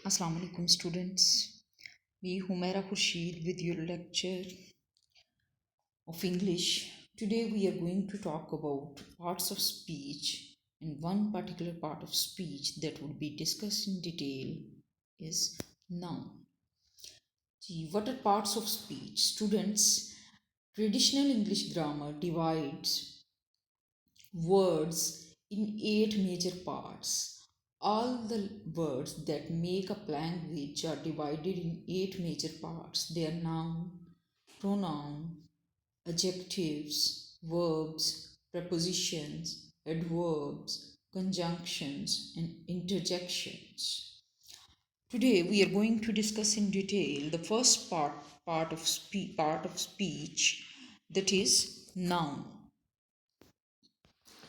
Assalamu alaikum students. Me Humaira Khurshid with your lecture of English. Today we are going to talk about parts of speech, and one particular part of speech that would be discussed in detail is noun. What are parts of speech? Students, traditional English grammar divides words in 8 major parts. All the words that make up language are divided in 8 major parts. They are noun, pronoun, adjectives, verbs, prepositions, adverbs, conjunctions, and interjections. Today we are going to discuss in detail the first part of speech, that is noun.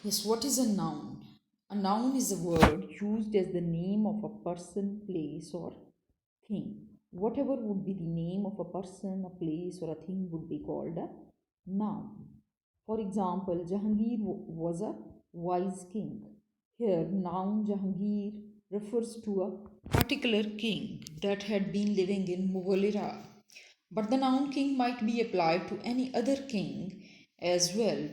Yes, what is a noun? A noun is a word used as the name of a person, place, or thing. Whatever would be the name of a person, a place, or a thing would be called a noun. For example, Jahangir was a wise king. Here, noun Jahangir refers to a particular king that had been living in Mughal era. But the noun king might be applied to any other king as well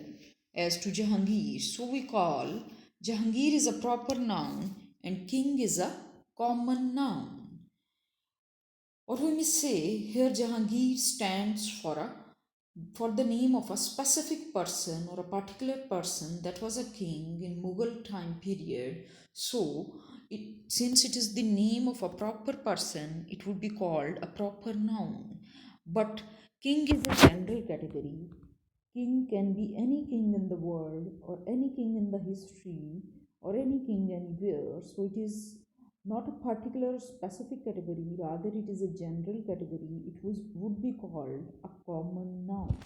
as to Jahangir. So we call Jahangir is a proper noun and king is a common noun. Or we may say here Jahangir stands for the name of a specific person or a particular person that was a king in Mughal time period. So since it is the name of a proper person, it would be called a proper noun. But king is a general category. King can be any king in the world or any king in the history or any king anywhere. So it is not a particular specific category, rather it is a general category. Would be called a common noun.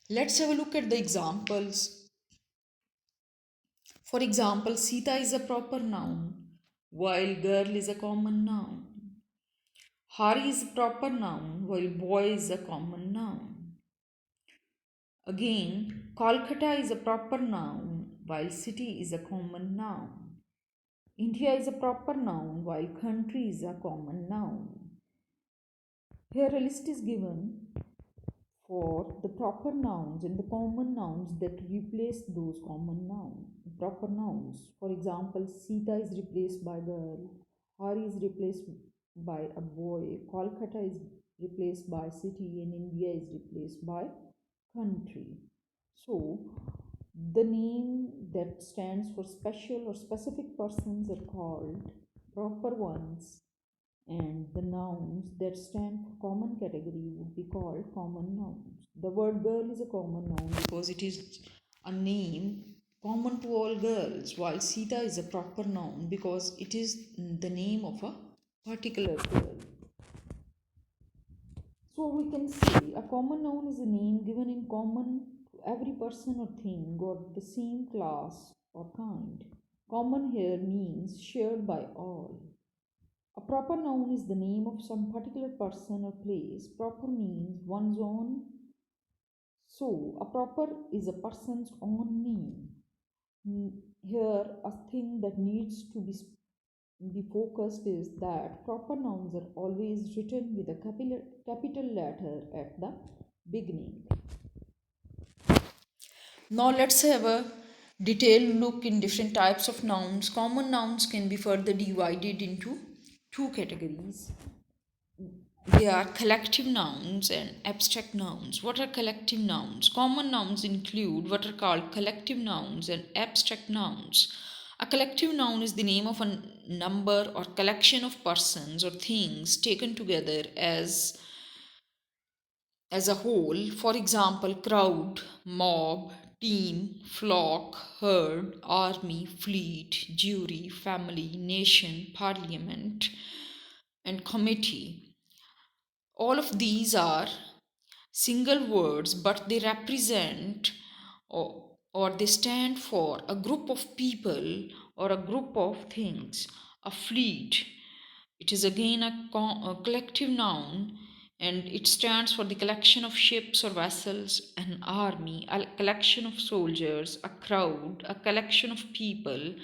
Let's have a look at the examples. For example, Sita is a proper noun, while girl is a common noun. Hari is a proper noun, while boy is a common noun. Again, Kolkata is a proper noun, while city is a common noun. India is a proper noun, while country is a common noun. Here a list is given for the proper nouns and the common nouns that replace those common nouns, proper nouns. For example, Sita is replaced by girl, Hari is replaced by a boy, Kolkata is replaced by city, and India is replaced by country. So, the name that stands for special or specific persons are called proper ones, and the nouns that stand for common category would be called common nouns. The word girl is a common noun because it is a name common to all girls, while Sita is a proper noun because it is the name of a particular girl. So we can say a common noun is a name given in common to every person or thing or the same class or kind. Common here means shared by all. A proper noun is the name of some particular person or place. Proper means one's own. So, a proper is a person's own name. Here, a thing that needs to be focused is that proper nouns are always written with a capital letter at the beginning. Now, let's have a detailed look in different types of nouns. Common nouns can be further divided into two categories. They are collective nouns and abstract nouns. What are collective nouns? Common nouns include what are called collective nouns and abstract nouns. A collective noun is the name of a number or collection of persons or things taken together as a whole. For example, crowd, mob, team, flock, herd, army, fleet, jury, family, nation, parliament, and committee. All of these are single words, but they represent or they stand for a group of people or a group of things. A fleet, it is again a collective noun, and it stands for the collection of ships or vessels. An army, a collection of soldiers. A crowd, a collection of people.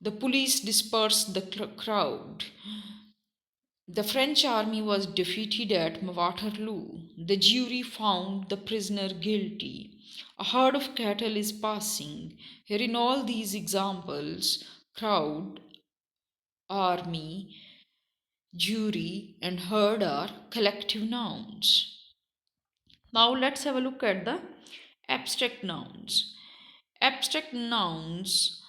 The police dispersed the crowd. The French army was defeated at Waterloo. The jury found the prisoner guilty. A herd of cattle is passing. Here, in all these examples, crowd, army, jury, and herd are collective nouns. Now, let's have a look at the abstract nouns. Abstract nouns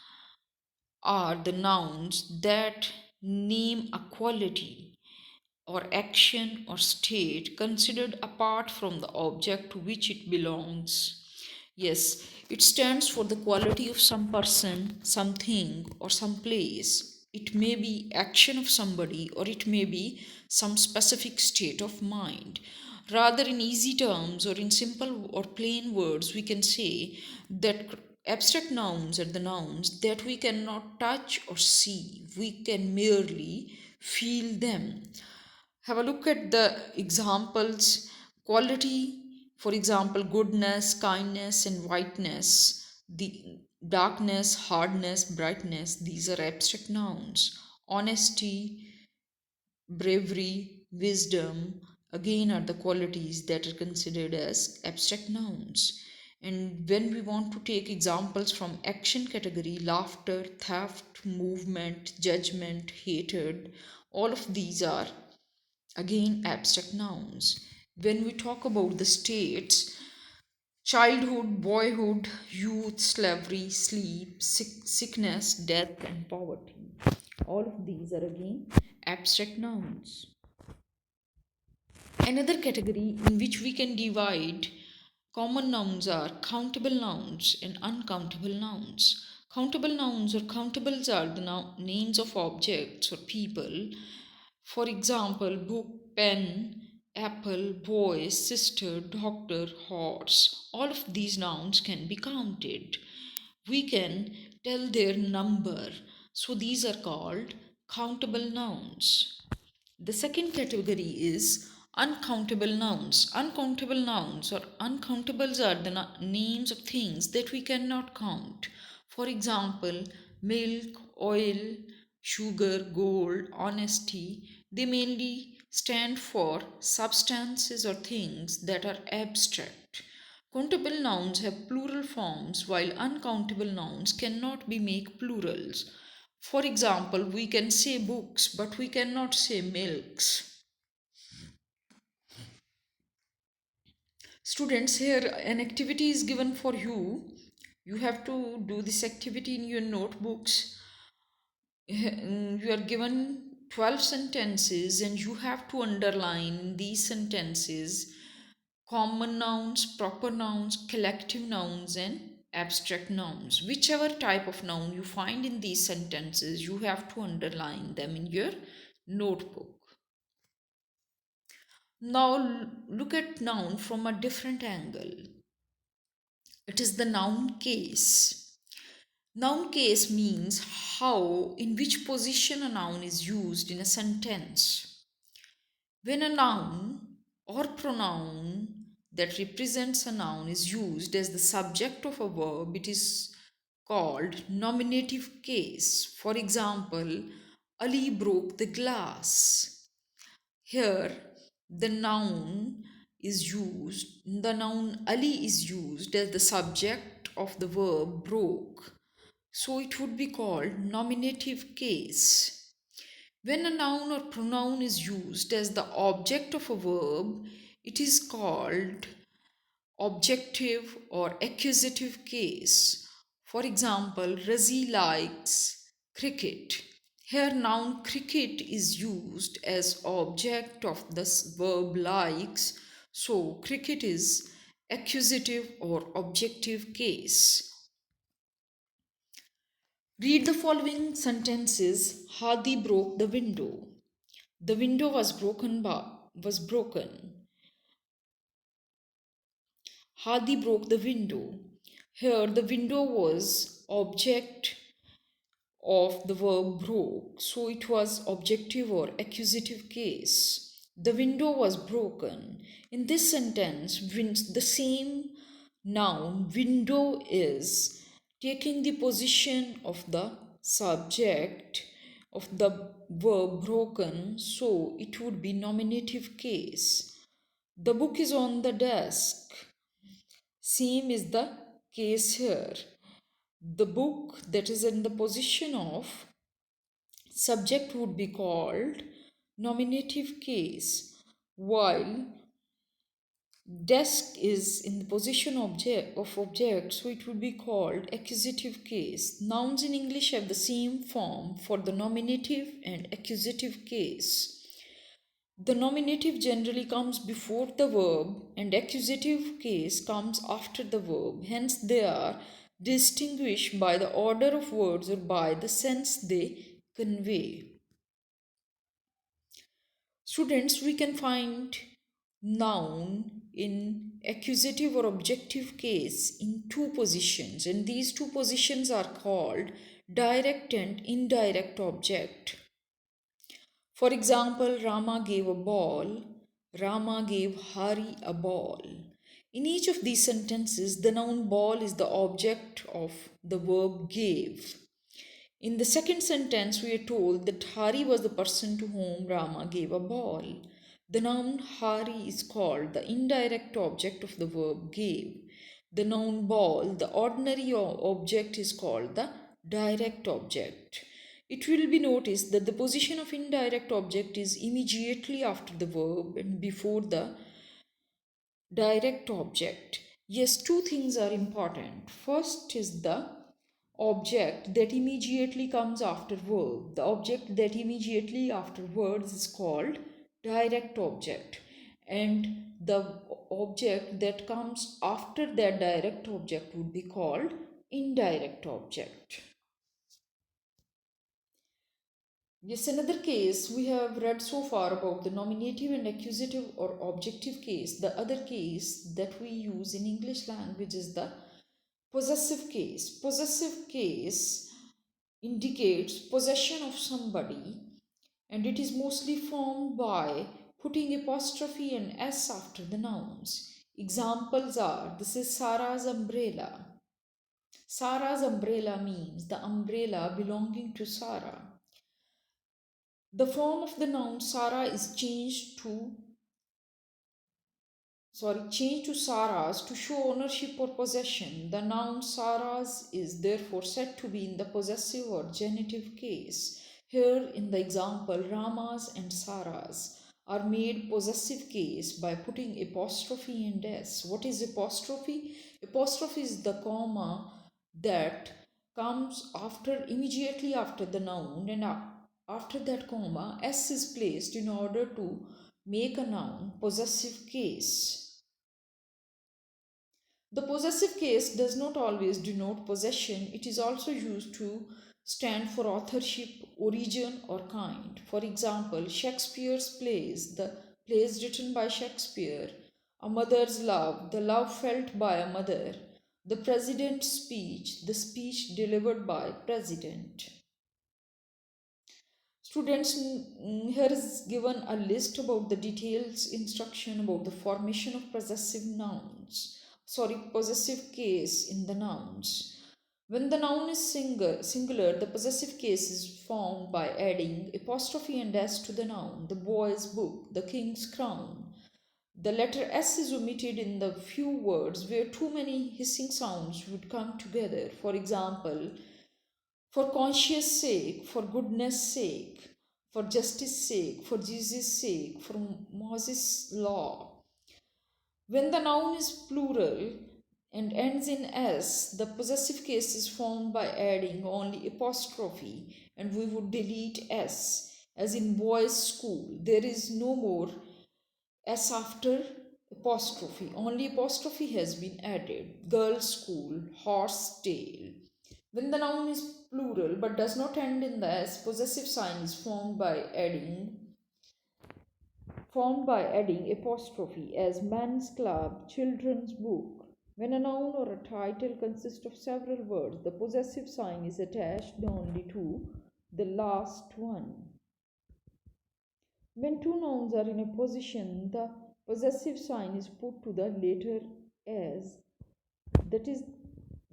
are the nouns that name a quality or action or state considered apart from the object to which it belongs. Yes, it stands for the quality of some person, something, or some place. It may be action of somebody or it may be some specific state of mind. Rather, in easy terms or in simple or plain words, we can say that abstract nouns are the nouns that we cannot touch or see. We can merely feel them. Have a look at the examples. Quality, for example, goodness, kindness, and whiteness. The darkness, hardness, brightness, these are abstract nouns. Honesty, bravery, wisdom, again are the qualities that are considered as abstract nouns. And when we want to take examples from action category, laughter, theft, movement, judgment, hatred, all of these are again abstract nouns. When we talk about the states, childhood, boyhood, youth, slavery, sleep, sickness, death, and poverty, all of these are again abstract nouns. Another category in which we can divide common nouns are countable nouns and uncountable nouns. Countable nouns or countables are the names of objects or people. For example, book, pen, apple, boy, sister, doctor, horse. All of these nouns can be counted. We can tell their number. So these are called countable nouns. The second category is uncountable nouns. Uncountable nouns or uncountables are the names of things that we cannot count. For example, milk, oil, sugar, gold, honesty. They mainly stand for substances or things that are abstract. Countable nouns have plural forms while uncountable nouns cannot be make plurals. For example, we can say books, but we cannot say milks. Students, here an activity is given for you. You have to do this activity in your notebooks. You are given 12 sentences and you have to underline these sentences common nouns, proper nouns, collective nouns, and abstract nouns. Whichever type of noun you find in these sentences, you have to underline them in your notebook. Now look at noun from a different angle. It is the noun case. Noun case means how, in which position a noun is used in a sentence. When a noun or pronoun that represents a noun is used as the subject of a verb, it is called nominative case. For example, Ali broke the glass. Here, the noun Ali is used as the subject of the verb broke. So it would be called nominative case. When a noun or pronoun is used as the object of a verb, it is called objective or accusative case. For example, Razi likes cricket. Here, noun cricket is used as object of this verb likes, so cricket is accusative or objective case. Read the following sentences. Hadi broke the window. The window was broken. Hadi broke the window. Here the window was object of the verb broke, so it was objective or accusative case. The window was broken. In this sentence, the same noun window is taking the position of the subject of the verb broken, so it would be nominative case. The book is on the desk. Same is the case here. The book that is in the position of subject would be called nominative case, while desk is in the position object, so it would be called accusative case. Nouns in English have the same form for the nominative and accusative case. The nominative generally comes before the verb and accusative case comes after the verb. Hence, they are distinguished by the order of words or by the sense they convey. Students, we can find noun in accusative or objective case in two positions, and these two positions are called direct and indirect object. For example, Rama gave a ball, Rama gave Hari a ball. In each of these sentences, the noun ball is the object of the verb gave. In the second sentence, we are told that Hari was the person to whom Rama gave a ball. The noun Hari is called the indirect object of the verb gave. The noun ball, the ordinary object, is called the direct object. It will be noticed that the position of indirect object is immediately after the verb and before the direct object. Yes, two things are important. First is the object that immediately comes after verb. The object that immediately after words is called direct object, and the object that comes after that direct object would be called indirect object. Yes, another case we have read so far about the nominative and accusative or objective case. The other case that we use in English language is the possessive case. Possessive case indicates possession of somebody, and it is mostly formed by putting apostrophe and s after the nouns. Examples are, this is Sarah's umbrella. Sarah's umbrella means the umbrella belonging to Sarah. The form of the noun Sarah is changed to Sarah's to show ownership or possession. The noun Sarah's is therefore said to be in the possessive or genitive case. Here in the example, Rama's and Sarah's are made possessive case by putting apostrophe and s. What is apostrophe? Apostrophe is the comma that comes immediately after the noun, and after that comma s is placed in order to make a noun possessive case. The possessive case does not always denote possession. It is also used to stand for authorship, origin, or kind. For example, Shakespeare's plays, the plays written by Shakespeare, A Mother's Love, the love felt by a mother, the President's speech, the speech delivered by President. Students, here is given a list about the details instruction about the formation of possessive case in the nouns. When the noun is singular, the possessive case is formed by adding apostrophe and s to the noun. The boy's book, the king's crown. The letter s is omitted in the few words where too many hissing sounds would come together. For example, for conscience sake, for goodness sake, for justice sake, for Jesus' sake, for Moses' law. When the noun is plural and ends in s, the possessive case is formed by adding only apostrophe, and we would delete s, as in boys' school. There is no more s after apostrophe, only apostrophe has been added. Girls' school, horse tail. When the noun is plural but does not end in the s, possessive sign is formed by adding apostrophe, as men's club, children's book. When a noun or a title consists of several words, the possessive sign is attached only to the last one. When two nouns are in a position, the possessive sign is put to the letter s, that is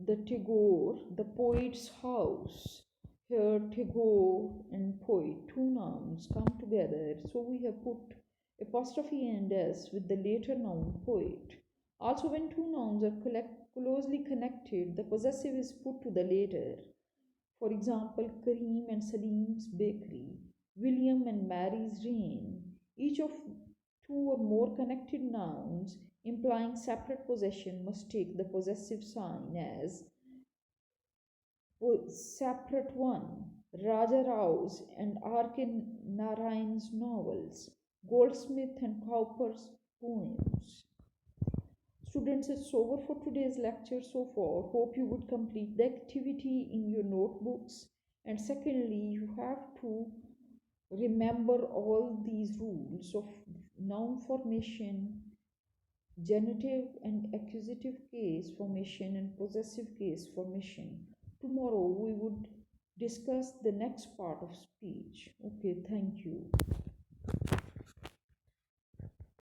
the Tagore, the poet's house. Here, Tagore and poet, two nouns come together, so we have put apostrophe and s with the later noun poet. Also, when two nouns are closely connected, the possessive is put to the later. For example, Kareem and Salim's bakery, William and Mary's rain. Each of two or more connected nouns implying separate possession must take the possessive sign as separate one. Raja Rao's and R.K. Narayan's novels, Goldsmith and Cowper's poems. Students, it's over for today's lecture so far. Hope you would complete the activity in your notebooks. And secondly, you have to remember all these rules of noun formation, genitive and accusative case formation, and possessive case formation. Tomorrow we would discuss the next part of speech. Okay, thank you.